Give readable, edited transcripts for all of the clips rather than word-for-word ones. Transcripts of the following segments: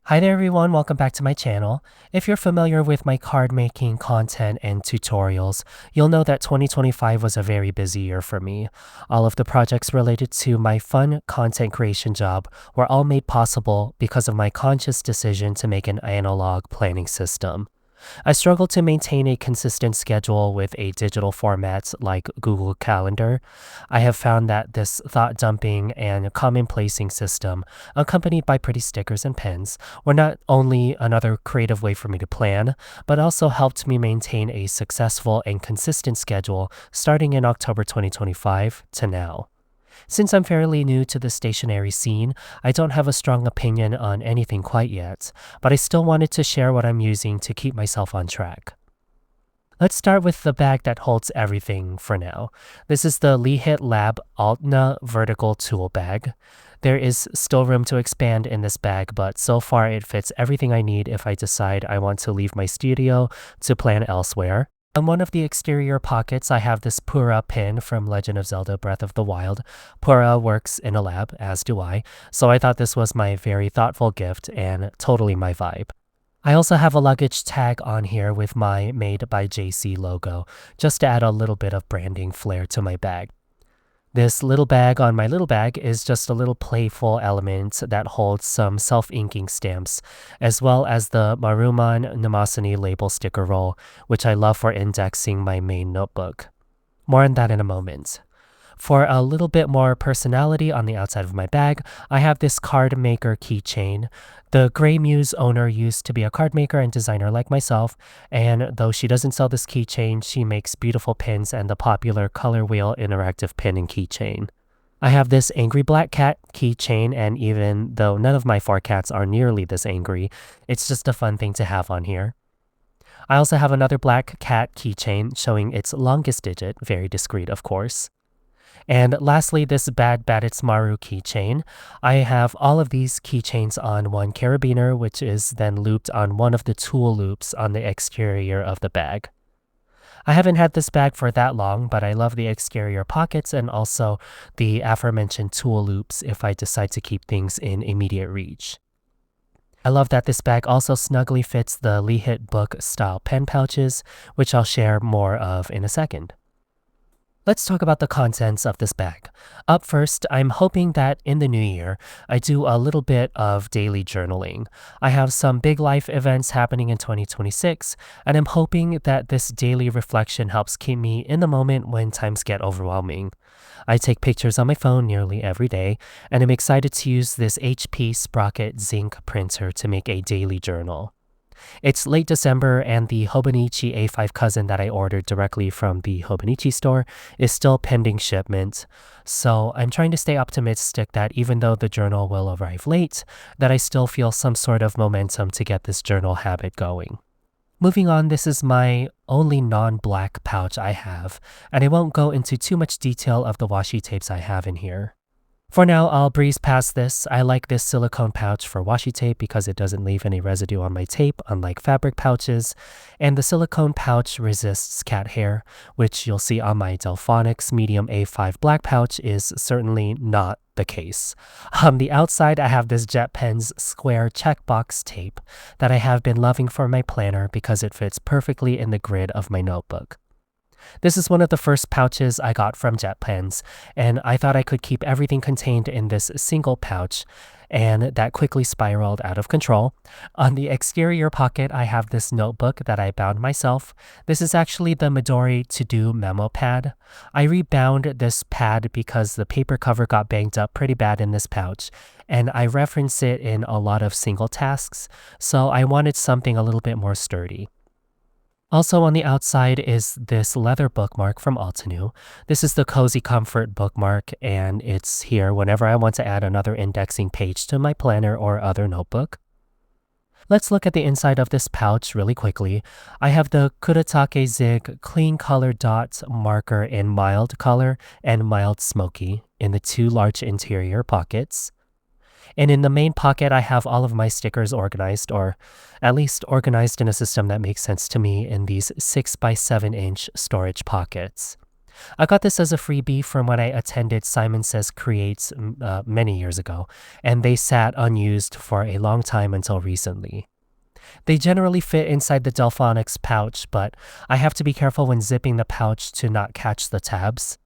Hi there everyone, welcome back to my channel. If you're familiar with my card making content and tutorials, you'll know that 2025 was a very busy year for me. All of the projects related to my fun content creation job were all made possible because of my conscious decision to make an analog planning system. I struggle to maintain a consistent schedule with a digital format like Google Calendar. I have found that this thought dumping and commonplacing system, accompanied by pretty stickers and pens, were not only another creative way for me to plan, but also helped me maintain a successful and consistent schedule starting in October 2025 to now. Since I'm fairly new to the stationery scene, I don't have a strong opinion on anything quite yet, but I still wanted to share what I'm using to keep myself on track. Let's start with the bag that holds everything for now. This is the Lihit Lab Altna Vertical Tool Bag. There is still room to expand in this bag, but so far it fits everything I need if I decide I want to leave my studio to plan elsewhere. On one of the exterior pockets, I have this Pura pin from Legend of Zelda Breath of the Wild. Pura works in a lab, as do I, so I thought this was my very thoughtful gift and totally my vibe. I also have a luggage tag on here with my Made by JC logo, just to add a little bit of branding flair to my bag. This little bag on my little bag is just a little playful element that holds some self-inking stamps, as well as the Maruman Mnemosyne label sticker roll, which I love for indexing my main notebook. More on that in a moment. For a little bit more personality on the outside of my bag, I have this card maker keychain. The Grey Muse owner used to be a card maker and designer like myself, and though she doesn't sell this keychain, she makes beautiful pins and the popular Color Wheel interactive pin and keychain. I have this angry black cat keychain, and even though none of my 4 cats are nearly this angry, it's just a fun thing to have on here. I also have another black cat keychain showing its longest digit, very discreet of course. And lastly, this Bad Badit's Maru keychain. I have all of these keychains on one carabiner, which is then looped on one of the tool loops on the exterior of the bag. I haven't had this bag for that long, but I love the exterior pockets and also the aforementioned tool loops if I decide to keep things in immediate reach. I love that this bag also snugly fits the Lihit book style pen pouches, which I'll share more of in a second. Let's talk about the contents of this bag. Up first, I'm hoping that in the new year, I do a little bit of daily journaling. I have some big life events happening in 2026, and I'm hoping that this daily reflection helps keep me in the moment when times get overwhelming. I take pictures on my phone nearly every day, and I'm excited to use this HP Sprocket Zinc printer to make a daily journal. It's late December and the Hobonichi A5 cousin that I ordered directly from the Hobonichi store is still pending shipment, so I'm trying to stay optimistic that even though the journal will arrive late, that I still feel some sort of momentum to get this journal habit going. Moving on, this is my only non-black pouch I have, and I won't go into too much detail of the washi tapes I have in here. For now, I'll breeze past this. I like this silicone pouch for washi tape because it doesn't leave any residue on my tape, unlike fabric pouches, and the silicone pouch resists cat hair, which you'll see on my Delfonics medium A5 black pouch is certainly not the case. On the outside, I have this JetPens square checkbox tape that I have been loving for my planner because it fits perfectly in the grid of my notebook. This is one of the first pouches I got from JetPens, and I thought I could keep everything contained in this single pouch, and that quickly spiraled out of control. On the exterior pocket, I have this notebook that I bound myself. This is actually the Midori to-do memo pad. I rebound this pad because the paper cover got banged up pretty bad in this pouch, and I reference it in a lot of single tasks, so I wanted something a little bit more sturdy. Also on the outside is this leather bookmark from Altna. This is the Cozy Comfort bookmark, and it's here whenever I want to add another indexing page to my planner or other notebook. Let's look at the inside of this pouch really quickly. I have the Kuretake Zig clean color dot marker in mild color and mild smoky in the 2 large interior pockets. And in the main pocket, I have all of my stickers organized, or at least organized in a system that makes sense to me in these 6 by 7 inch storage pockets. I got this as a freebie from when I attended Simon Says Creates many years ago, and they sat unused for a long time until recently. They generally fit inside the Delfonics pouch, but I have to be careful when zipping the pouch to not catch the tabs.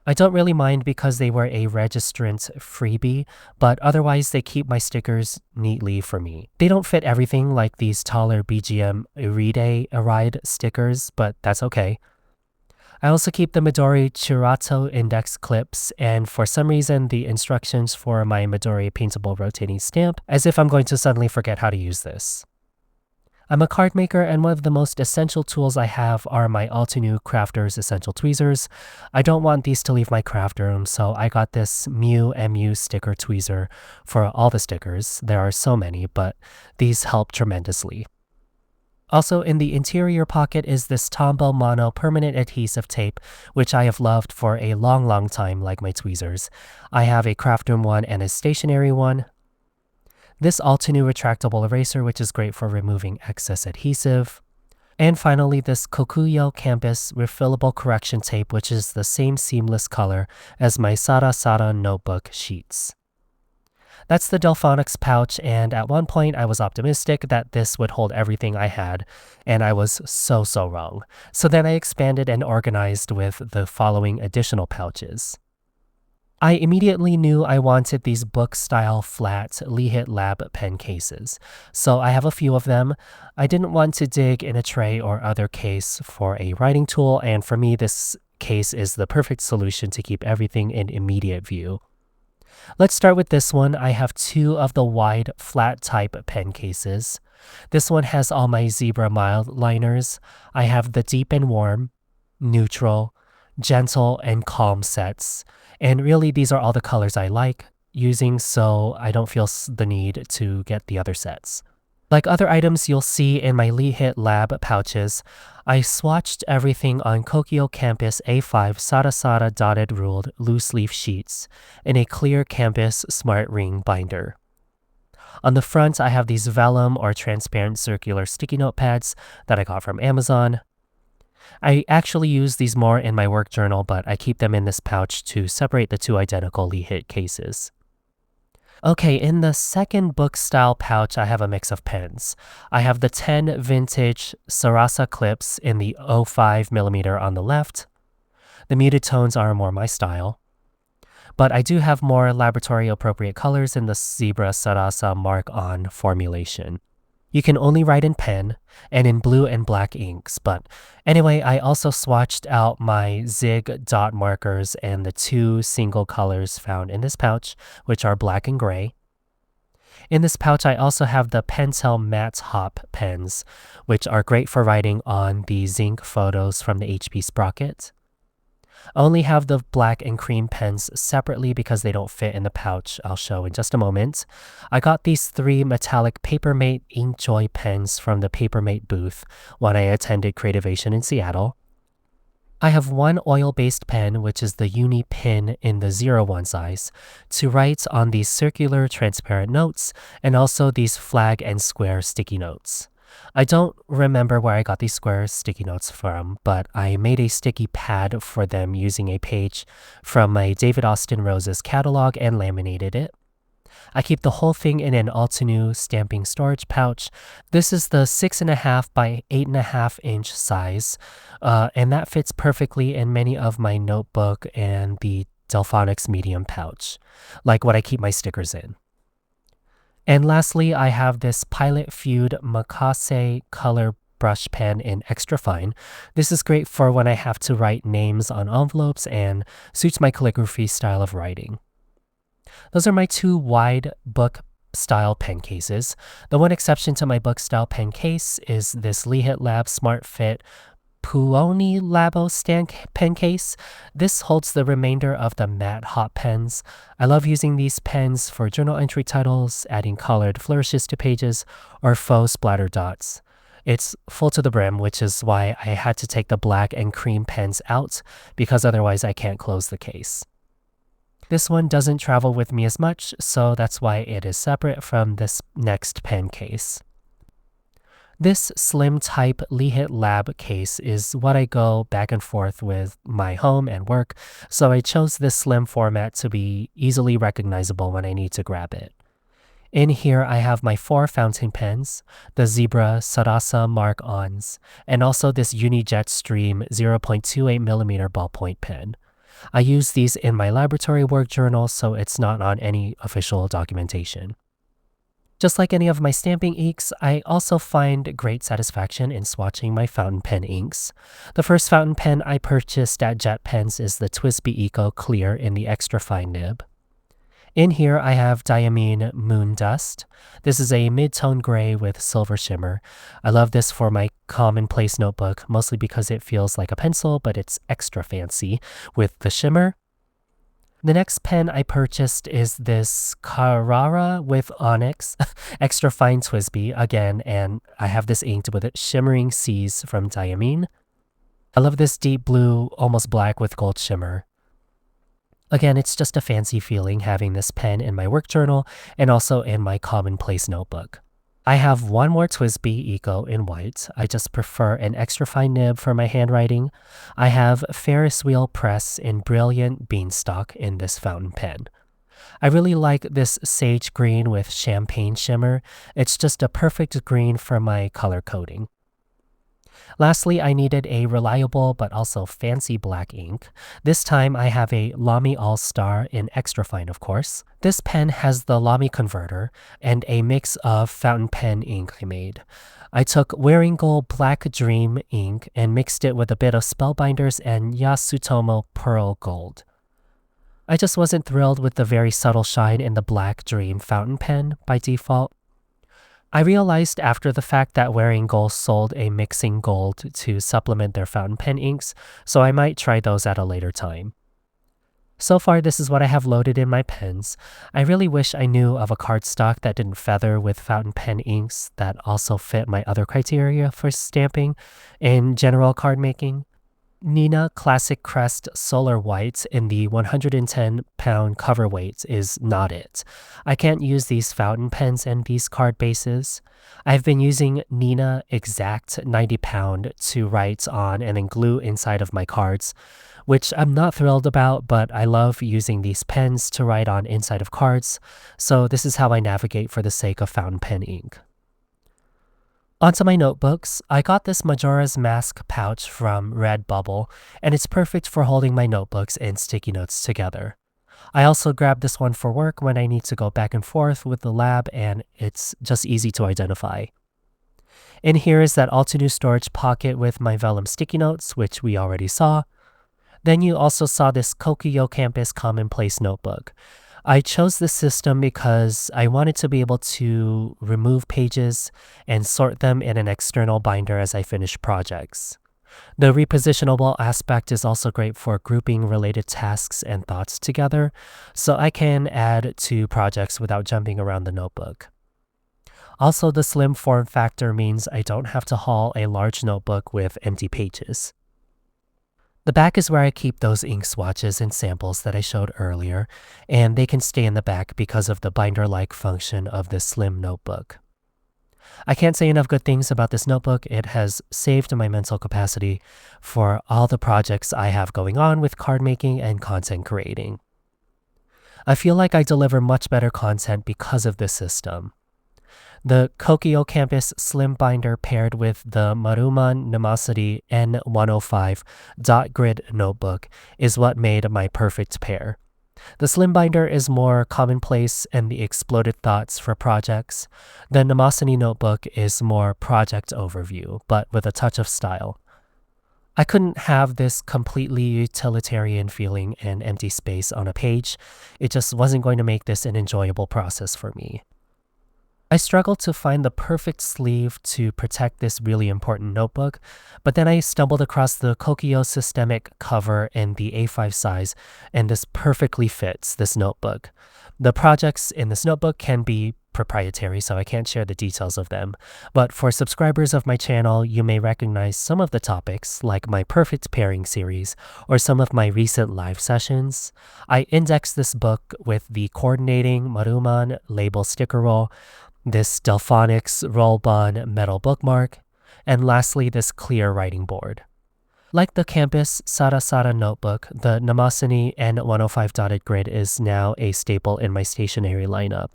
I don't really mind because they were a registrant freebie, but otherwise they keep my stickers neatly for me. They don't fit everything like these taller BGM Aride stickers, but that's okay. I also keep the Midori Chirato index clips, and for some reason the instructions for my Midori paintable rotating stamp, as if I'm going to suddenly forget how to use this. I'm a card maker, and one of the most essential tools I have are my Altna Crafters Essential Tweezers. I don't want these to leave my craft room, so I got this MU sticker tweezer for all the stickers. There are so many, but these help tremendously. Also in the interior pocket is this Tombow Mono permanent adhesive tape, which I have loved for a long time like my tweezers. I have a craft room one and a stationery one. This Altna retractable eraser, which is great for removing excess adhesive. And finally, this Kokuyo Campus refillable correction tape, which is the same seamless color as my Sara Sara notebook sheets. That's the Delfonics pouch, and at one point I was optimistic that this would hold everything I had, and I was so wrong. So then I expanded and organized with the following additional pouches. I immediately knew I wanted these book-style flat Lihit lab pen cases, so I have a few of them. I didn't want to dig in a tray or other case for a writing tool, and for me this case is the perfect solution to keep everything in immediate view. Let's start with this one. I have two of the wide flat type pen cases. This one has all my zebra mild liners. I have the deep and warm, neutral, gentle, and calm sets. And really, these are all the colors I like using, so I don't feel the need to get the other sets. Like other items you'll see in my Lihit lab pouches, I swatched everything on Kokuyo Campus A5 Sara Sara dotted ruled loose leaf sheets in a clear Campus Smart Ring binder. On the front, I have these vellum or transparent circular sticky note pads that I got from Amazon. I actually use these more in my work journal, but I keep them in this pouch to separate the two identical Lihit cases. Okay, in the second book-style pouch, I have a mix of pens. I have the 10 vintage Sarasa clips in the 0.5mm on the left. The muted tones are more my style. But I do have more laboratory-appropriate colors in the Zebra Sarasa Mark On formulation. You can only write in pen and in blue and black inks, but anyway, I also swatched out my Zig dot markers and the two single colors found in this pouch, which are black and gray. In this pouch, I also have the Pentel Matte Hop pens, which are great for writing on the zinc photos from the HP Sprocket. I only have the black and cream pens separately because they don't fit in the pouch. I'll show in just a moment. I got these 3 metallic Papermate Inkjoy pens from the Papermate booth when I attended Creativation in Seattle. I have one oil-based pen, which is the Uni Pin in the 01 size, to write on these circular transparent notes and also these flag and square sticky notes. I don't remember where I got these square sticky notes from, but I made a sticky pad for them using a page from my David Austin Roses catalog and laminated it. I keep the whole thing in an Altna stamping storage pouch. This is the 6.5 by 8.5 inch size, and that fits perfectly in many of my notebook and the Delfonics medium pouch, like what I keep my stickers in. And lastly, I have this Pilot Feud Makase color brush pen in extra fine. This is great for when I have to write names on envelopes and suits my calligraphy style of writing. Those are my 2 wide book style pen cases. The one exception to my book style pen case is this Lihit Lab Smart Fit Puoni Labo stand pen case. This holds the remainder of the matte hot pens. I love using these pens for journal entry titles, adding colored flourishes to pages, or faux splatter dots. It's full to the brim, which is why I had to take the black and cream pens out, because otherwise I can't close the case. This one doesn't travel with me as much, so that's why it is separate from this next pen case. This slim type Lihit lab case is what I go back and forth with my home and work, so I chose this slim format to be easily recognizable when I need to grab it. In here, I have my 4 fountain pens, the Zebra Sarasa Mark-Ons, and also this Unijet Stream 0.28mm ballpoint pen. I use these in my laboratory work journal, so it's not on any official documentation. Just like any of my stamping inks, I also find great satisfaction in swatching my fountain pen inks. The first fountain pen I purchased at JetPens is the TWSBI Eco Clear in the extra fine nib. In here, I have Diamine Moon Dust. This is a mid-tone gray with silver shimmer. I love this for my commonplace notebook, mostly because it feels like a pencil, but it's extra fancy with the shimmer. The next pen I purchased is this Carrara with Onyx, extra fine TWSBI again, and I have this inked with Shimmering Seas from Diamine. I love this deep blue, almost black with gold shimmer. Again, it's just a fancy feeling having this pen in my work journal and also in my commonplace notebook. I have one more TWSBI Eco in white. I just prefer an extra fine nib for my handwriting. I have Ferris Wheel Press in Brilliant Beanstalk in this fountain pen. I really like this sage green with champagne shimmer. It's just a perfect green for my color coding. Lastly, I needed a reliable but also fancy black ink. This time I have a Lamy All-Star in extra fine, of course. This pen has the Lamy converter and a mix of fountain pen ink I made. I took Wearing Gold Black Dream ink and mixed it with a bit of Spellbinders and Yasutomo Pearl Gold. I just wasn't thrilled with the very subtle shine in the Black Dream fountain pen by default. I realized after the fact that Wearing Gold sold a mixing gold to supplement their fountain pen inks, so I might try those at a later time. So far, this is what I have loaded in my pens. I really wish I knew of a cardstock that didn't feather with fountain pen inks that also fit my other criteria for stamping in general card making. Nina Classic Crest Solar White in the 110-pound cover weight is not it. I can't use these fountain pens and these card bases. I've been using Nina Exact 90-pound to write on and then glue inside of my cards, which I'm not thrilled about, but I love using these pens to write on inside of cards, so this is how I navigate for the sake of fountain pen ink. Onto my notebooks, I got this Majora's Mask pouch from Redbubble, and it's perfect for holding my notebooks and sticky notes together. I also grabbed this one for work when I need to go back and forth with the lab, and it's just easy to identify. In here is that Altna storage pocket with my vellum sticky notes, which we already saw. Then you also saw this Kokuyo Campus Commonplace notebook. I chose this system because I wanted to be able to remove pages and sort them in an external binder as I finish projects. The repositionable aspect is also great for grouping related tasks and thoughts together, so I can add to projects without jumping around the notebook. Also, the slim form factor means I don't have to haul a large notebook with empty pages. The back is where I keep those ink swatches and samples that I showed earlier, and they can stay in the back because of the binder-like function of this slim notebook. I can't say enough good things about this notebook. It has saved my mental capacity for all the projects I have going on with card making and content creating. I feel like I deliver much better content because of this system. The Kokuyo Campus Slim Binder paired with the Maruman Mnemosyne N105 Dot Grid Notebook is what made my perfect pair. The Slim Binder is more commonplace and the exploded thoughts for projects. The Mnemosyne Notebook is more project overview, but with a touch of style. I couldn't have this completely utilitarian feeling and empty space on a page. It just wasn't going to make this an enjoyable process for me. I struggled to find the perfect sleeve to protect this really important notebook, but then I stumbled across the Kokuyo Systemic cover in the A5 size, and this perfectly fits this notebook. The projects in this notebook can be proprietary, so I can't share the details of them, but for subscribers of my channel, you may recognize some of the topics, like my Perfect Pairing series, or some of my recent live sessions. I indexed this book with the coordinating Maruman label sticker roll. this Delfonics roll-on metal bookmark, and lastly this clear writing board. Like the Campus Sara Sara notebook, the Mnemosyne N105 dotted grid is now a staple in my stationery lineup.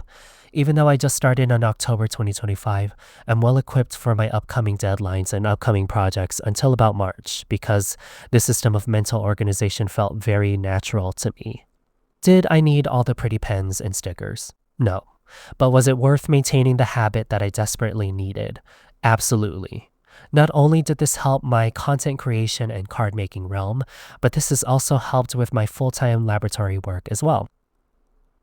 Even though I just started in October 2025, I'm well equipped for my upcoming deadlines and upcoming projects until about March because this system of mental organization felt very natural to me. Did I need all the pretty pens and stickers? No. But was it worth maintaining the habit that I desperately needed? Absolutely. Not only did this help my content creation and card making realm, but this has also helped with my full-time laboratory work as well.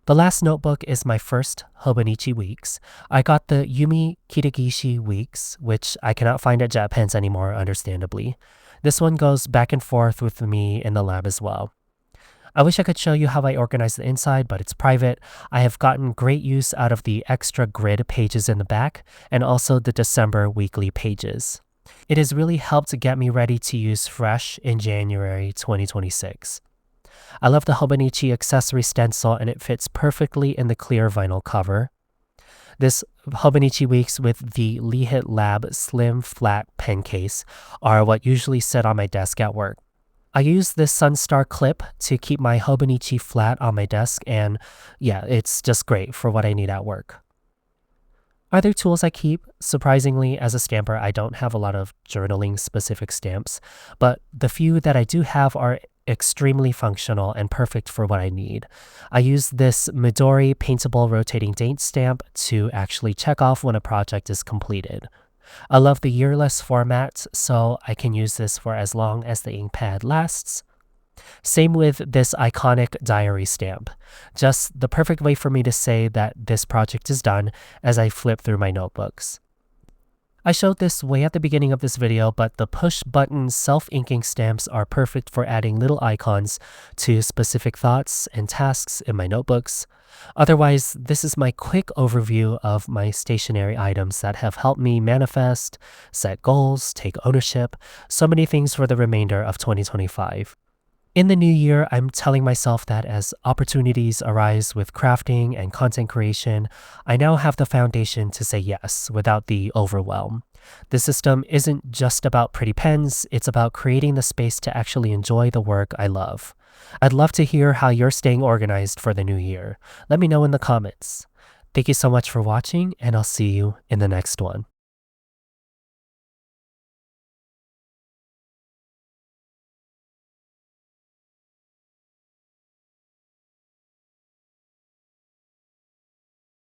The last notebook is my first Hobonichi Weeks. I got the Yumi Kitagishi Weeks, which I cannot find at JetPens anymore, understandably. This one goes back and forth with me in the lab as well. I wish I could show you how I organize the inside, but it's private. I have gotten great use out of the extra grid pages in the back and also the December weekly pages. It has really helped get me ready to use fresh in January 2026. I love the Hobonichi accessory stencil and it fits perfectly in the clear vinyl cover. This Hobonichi Weeks with the Lihit Lab slim flat pen case are what usually sit on my desk at work. I use this Sunstar clip to keep my Hobonichi flat on my desk and yeah, it's just great for what I need at work. Other tools I keep, surprisingly, as a stamper, I don't have a lot of journaling specific stamps, but the few that I do have are extremely functional and perfect for what I need. I use this Midori paintable rotating date stamp to actually check off when a project is completed. I love the yearless format, so I can use this for as long as the ink pad lasts. Same with this iconic diary stamp. Just the perfect way for me to say that this project is done as I flip through my notebooks. I showed this way at the beginning of this video, but the push button self-inking stamps are perfect for adding little icons to specific thoughts and tasks in my notebooks. Otherwise, this is my quick overview of my stationery items that have helped me manifest, set goals, take ownership, so many things for the remainder of 2025. In the new year, I'm telling myself that as opportunities arise with crafting and content creation, I now have the foundation to say yes without the overwhelm. The system isn't just about pretty pens, it's about creating the space to actually enjoy the work I love. I'd love to hear how you're staying organized for the new year. Let me know in the comments. Thank you so much for watching, and I'll see you in the next one.